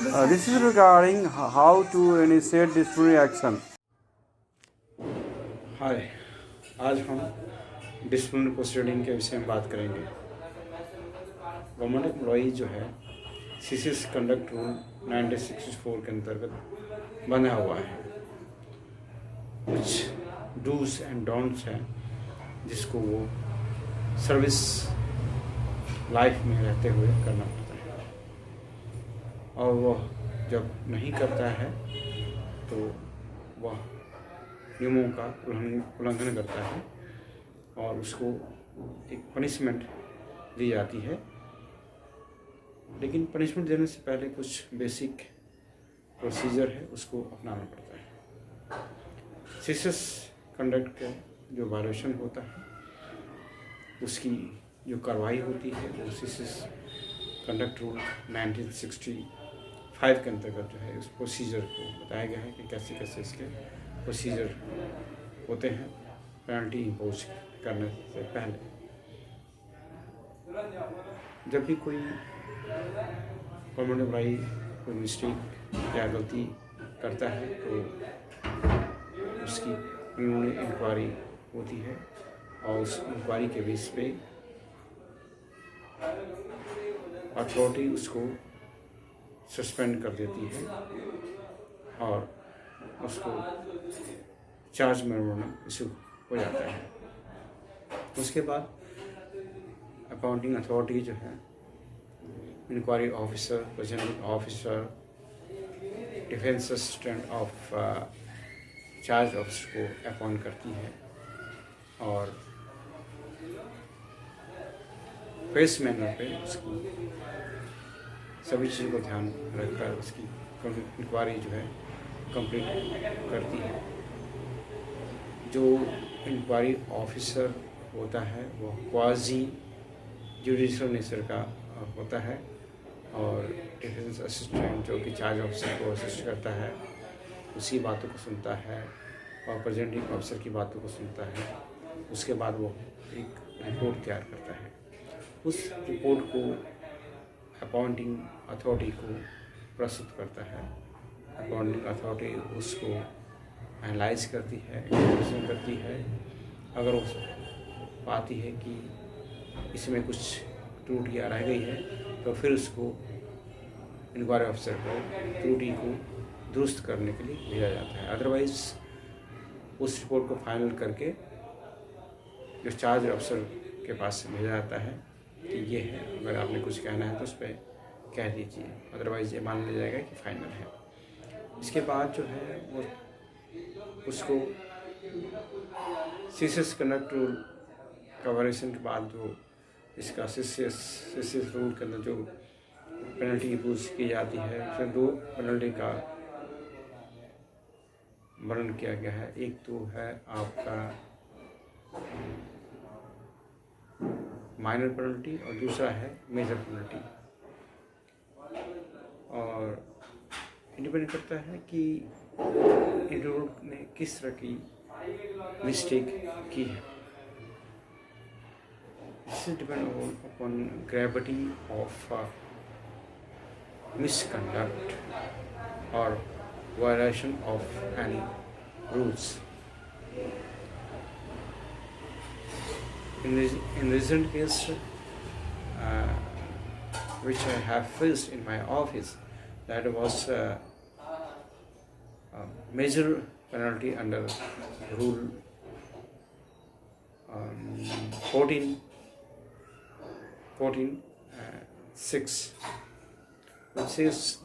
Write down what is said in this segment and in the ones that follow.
This is regarding how to initiate disciplinary action. हाय। आज हम disciplinary proceeding के विषय में बात करेंगे। गवर्नमेंट एम्प्लॉई जो है सीसीएस कंडक्ट रूल 1964 के अंतर्गत बना हुआ है। कुछ डूज एंड डोंट्स हैं जिसको वो सर्विस लाइफ में रहते हुए करना पड़ता है, और वह जब नहीं करता है तो वह नियमों का उल्लंघन करता है और उसको एक पनिशमेंट दी जाती है। लेकिन पनिशमेंट देने से पहले कुछ बेसिक प्रोसीजर है, उसको अपनाना पड़ता है। सीसीएस कंडक्ट का जो वायलेशन होता है उसकी जो कार्रवाई होती है वो सीसीएस कंडक्ट रूल 1965 के अंतर्गत जो है उस प्रोसीजर को बताया गया है कि कैसे कैसे इसके प्रोसीजर होते हैं पेनल्टी इम्पोज करने से पहले। जब भी कोई गवर्नमेंट एम्प्लॉई कोई मिस्टेक या गलती करता है तो उसकी इंक्वायरी होती है और उस इंक्वायरी के बेस पे अथॉरिटी उसको सस्पेंड कर देती है और उसको चार्ज में इशू हो जाता है। उसके बाद अकाउंटिंग अथॉरिटी जो है inquiry officer, presenting officer, defence assistant of charge officer को अपॉइंट करती है और फेस मैनर पे उसकी सभी चीज़ों को ध्यान रखकर उसकी इंक्वायरी जो है कंप्लीट करती है। जो इंक्वायरी ऑफिसर होता है वो क्वाजी जुडिशल नेचर का होता है और डिफेंस असिस्टेंट जो कि चार्ज ऑफिसर को असिस्ट करता है उसकी बातों को सुनता है और प्रेजेंटिंग ऑफिसर की बातों को सुनता है। उसके बाद वो एक रिपोर्ट तैयार करता है। उस रिपोर्ट को अपॉइंटिंग अथॉरिटी को प्रस्तुत करता है। अपॉइंटिंग अथॉरिटी उसको एनालाइज करती है, एग्जामिनेशन करती है। अगर वो पाती है कि इसमें कुछ त्रुटियाँ रह गई है तो फिर उसको इंक्वायरी ऑफिसर को त्रुटि को दुरुस्त करने के लिए भेजा जाता है। अदरवाइज उस रिपोर्ट को फाइनल करके जो चार्ज ऑफिसर के पास भेजा जाता है कि ये है, अगर आपने कुछ कहना है तो उस पर कह दीजिए, अदरवाइज ये मान लिया जाएगा कि फाइनल है। इसके बाद जो है वो उसको सीसीएस कंडक्ट रूल का वायलेशन के बाद जो इसका सीसीएस रूल के अंदर जो पेनल्टी इम्पोज की जाती है उसमें दो पेनल्टी का वर्णन किया गया है। एक तो है आपका माइनर पेनल्टी और दूसरा है मेजर पेनल्टी, और डिपेंड करता है कि इंडिविजुअल ने किस तरह की मिस्टेक की है। This is depend upon gravity of misconduct और violation of any rules. In recent case which I have faced in my office, that was major penalty under rule 14.6,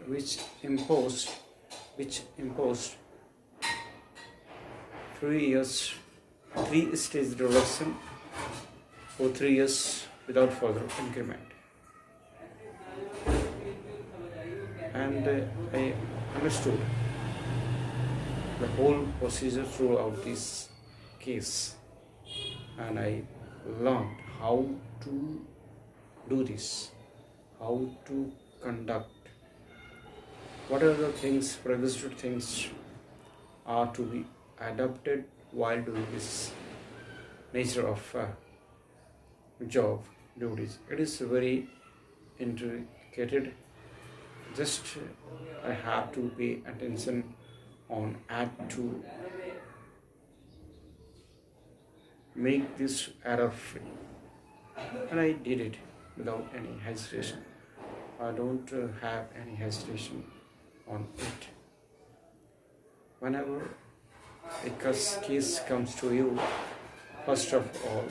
which imposed 3 stage reduction for 3 years without further increment. And I understood the whole procedure throughout this case, and I learned how to do this, how to conduct, what are the things, requisite things are to be adopted while doing this nature of job duties. It is very intricate just I have to pay attention on and to make this error free. And I did it without any hesitation. I don't have any hesitation on it. Whenever a case comes to you, first of all,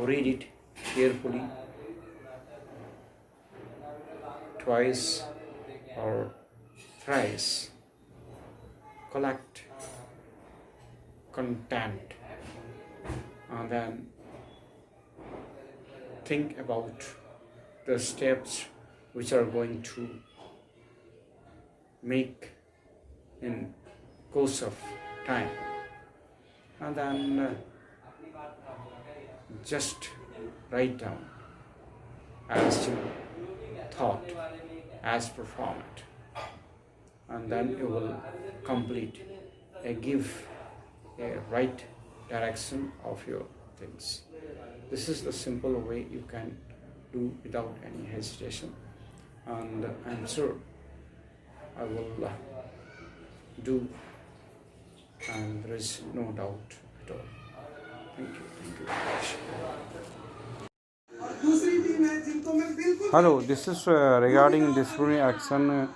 read it carefully, twice or thrice, collect content, and then think about the steps which are going to make in course of time, and then just write down as you thought, as performed, and then you will complete give a right direction of your things. This is the simple way you can do without any hesitation, and I'm sure I will do, and there is no doubt at all. Thank you very much. Hello, this is regarding disciplinary action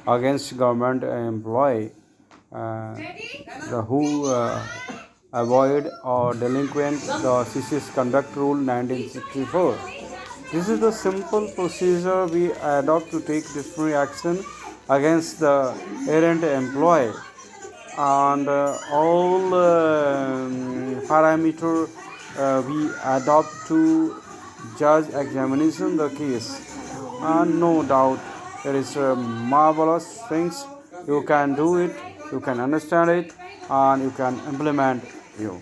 against government employee who avoid or delinquent the CCS Conduct Rule 1964. This is the simple procedure we adopt to take disciplinary action against the errant employee, and all parameter we adopt to judge examination the case, and no doubt there is marvelous things. You can do it, you can understand it, and you can implement you.